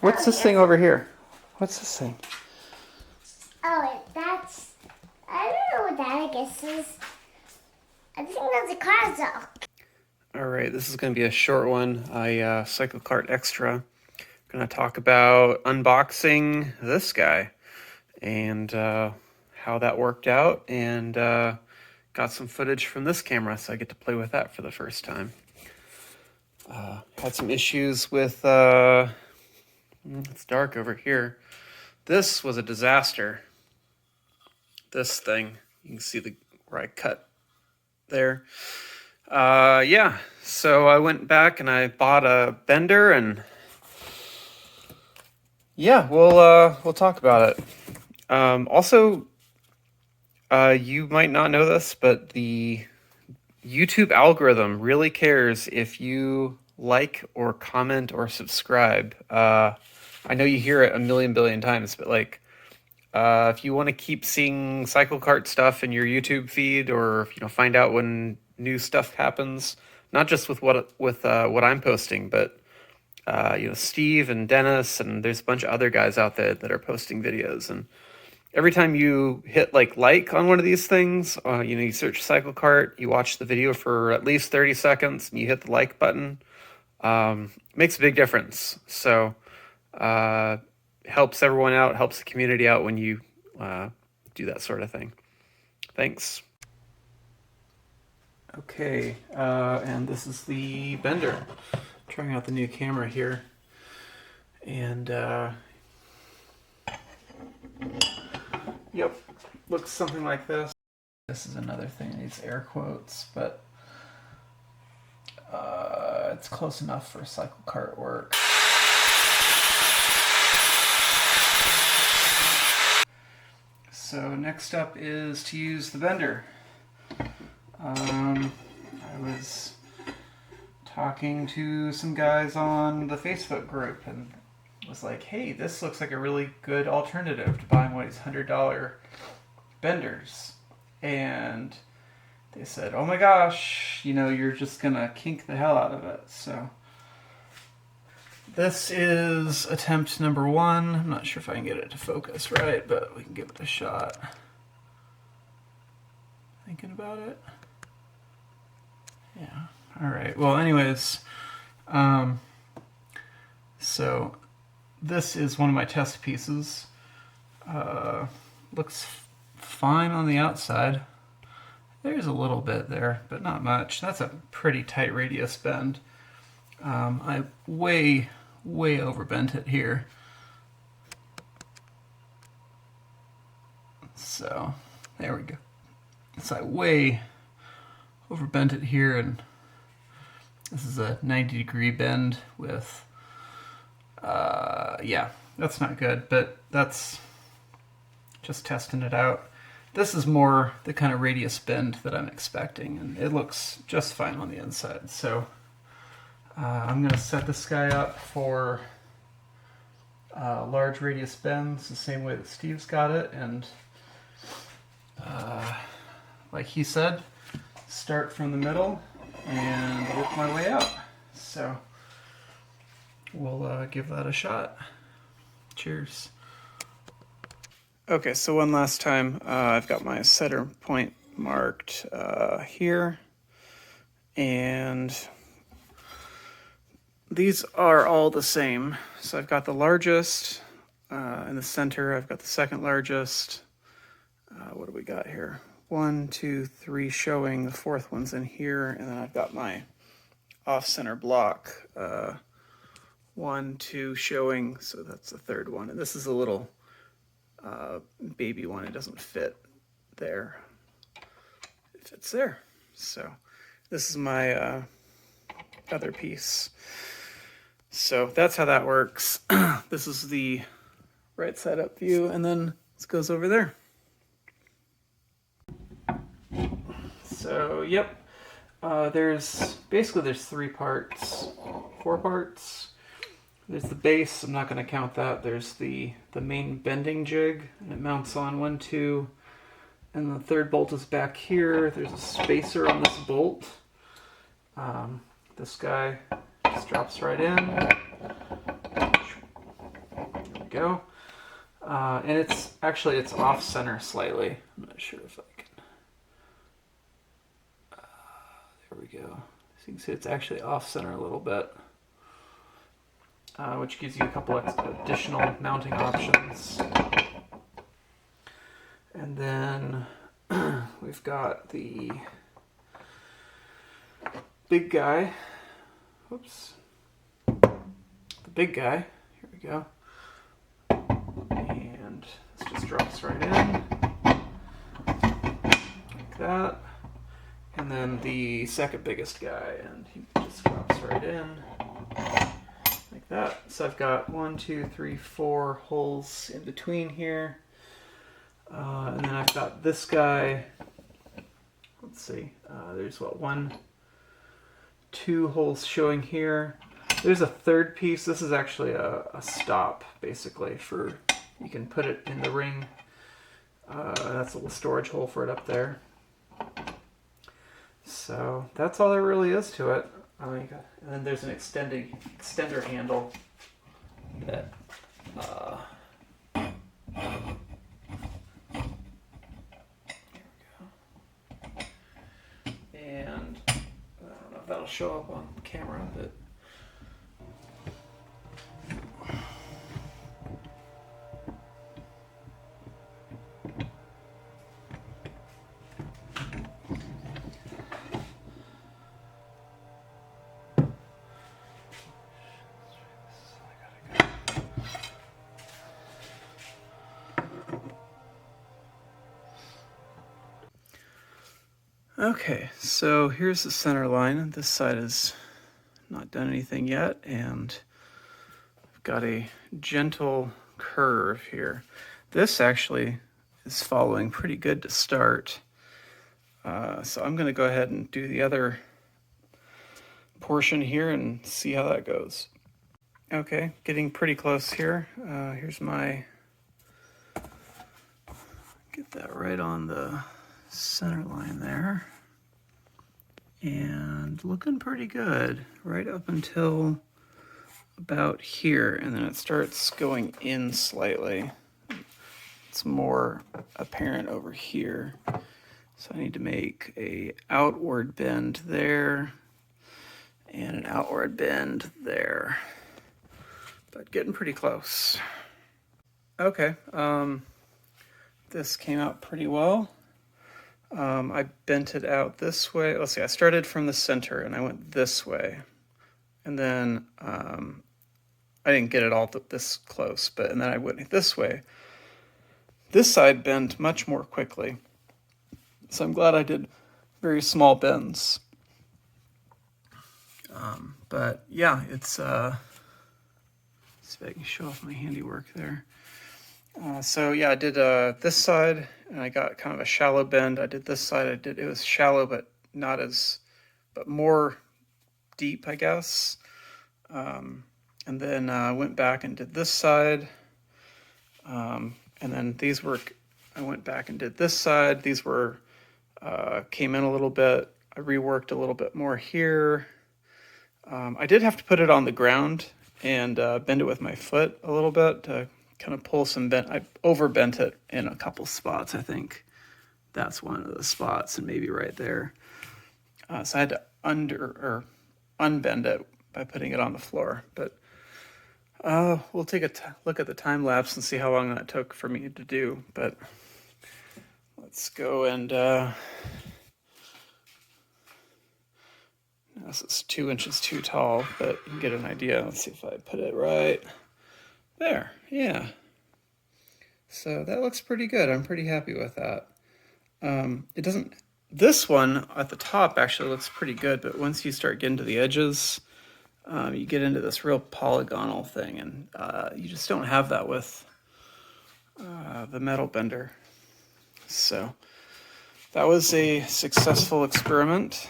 What's this thing over here? What's this thing? Oh, that's... I don't know what that, I guess, is. I think that's a car though. Alright, this is going to be a short one. Cyclekart Extra. Going to talk about unboxing this guy and how that worked out, and got some footage from this camera, so I get to play with that for the first time. Had some issues with... it's dark over here. This was a disaster. This thing, you can see where I cut there. Yeah, so I went back and I bought a bender, and yeah, we'll talk about it. Also, you might not know this, but the YouTube algorithm really cares if you like or comment or subscribe. I know you hear it a million billion times, but like, if you want to keep seeing Cyclekart stuff in your YouTube feed, or find out when new stuff happens, not just with what I'm posting, but Steve and Dennis, and there's a bunch of other guys out there that are posting videos. And every time you hit like on one of these things, you search Cyclekart, you watch the video for at least 30 seconds, and you hit the like button. Makes a big difference. So helps everyone out, helps the community out when you do that sort of thing. Thanks. Okay, and this is the bender. Trying out the new camera here, and yep, looks something like this. This is another thing that needs air quotes, but it's close enough for Cyclekart work. So next up is to use the bender. I was talking to some guys on the Facebook group and was like, hey, this looks like a really good alternative to buying one of these $100 benders. And they said, oh my gosh, you're just gonna kink the hell out of it. So this is attempt number 1. I'm not sure if I can get it to focus right, but we can give it a shot. Thinking about it. Yeah. All right. Well, anyways, so this is one of my test pieces. Looks fine on the outside. There's a little bit there, but not much. That's a pretty tight radius bend. I way overbent it here. So there we go. So I way overbent it here, and this is a 90-degree bend with, yeah, that's not good, but that's just testing it out. This is more the kind of radius bend that I'm expecting, and it looks just fine on the inside. So I'm going to set this guy up for large radius bends the same way that Steve's got it, and like he said, start from the middle and work my way out. So we'll give that a shot. Cheers. Okay, so one last time, I've got my center point marked here, and these are all the same. So I've got the largest in the center, I've got the second largest. What do we got here? 1, 2, 3 showing, the fourth one's in here, and then I've got my off-center block. 1, 2 showing, so that's the third one. And this is a little baby one. It doesn't fit there. It fits there. So this is my other piece. So that's how that works. This is the right side up view, and then this goes over there. So, yep, there's 3 parts, 4 parts. There's the base, I'm not going to count that. There's the main bending jig, and it mounts on 1, 2, and the third bolt is back here. There's a spacer on this bolt. This guy just drops right in. go. And it's off center slightly. I'm not sure if I can. There we go. So you can see it's actually off center a little bit, which gives you a couple additional mounting options. And then we've got the big guy. Whoops. The big guy. Here we go. And this just drops right in. Like that. And then the second biggest guy, and he just drops right in. Like that. So I've got 1, 2, 3, 4 holes in between here. And then I've got this guy. Let's see. There's 1, 2 holes showing here. There's a third piece. This is actually a stop, basically, for you can put it in the ring. That's a little storage hole for it up there. So that's all there really is to it. And then there's an extender handle that and I don't know if that'll show up on camera, but okay, so here's the center line. This side has not done anything yet, and I've got a gentle curve here. This actually is following pretty good to start. So I'm going to go ahead and do the other portion here and see how that goes. Okay, getting pretty close here. Here's my, get that right on the center line there. And looking pretty good right up until about here, and then it starts going in slightly. It's more apparent over here. So I need to make a outward bend there and an outward bend there. But getting pretty close. Okay, this came out pretty well. I bent it out this way. Let's see, I started from the center and I went this way. And then I didn't get it all this close, and then I went this way. This side bent much more quickly. So I'm glad I did very small bends. But yeah, it's, let's see if I can show off my handiwork there. So yeah, I did this side, and I got kind of a shallow bend. I did this side, it was shallow, but but more deep, I guess. And then I went back and did this side. And then I went back and did this side. These came in a little bit. I reworked a little bit more here. I did have to put it on the ground and bend it with my foot a little bit to kind of pull some bend. I overbent it in a couple spots, I think. That's one of the spots, and maybe right there. So I had to unbend it by putting it on the floor. But we'll take a look at the time lapse and see how long that took for me to do. But let's go and this is 2 inches too tall, but you can get an idea. Let's see if I put it right there. Yeah. So that looks pretty good. I'm pretty happy with that. This one at the top actually looks pretty good, but once you start getting to the edges, you get into this real polygonal thing, and you just don't have that with the metal bender. So that was a successful experiment.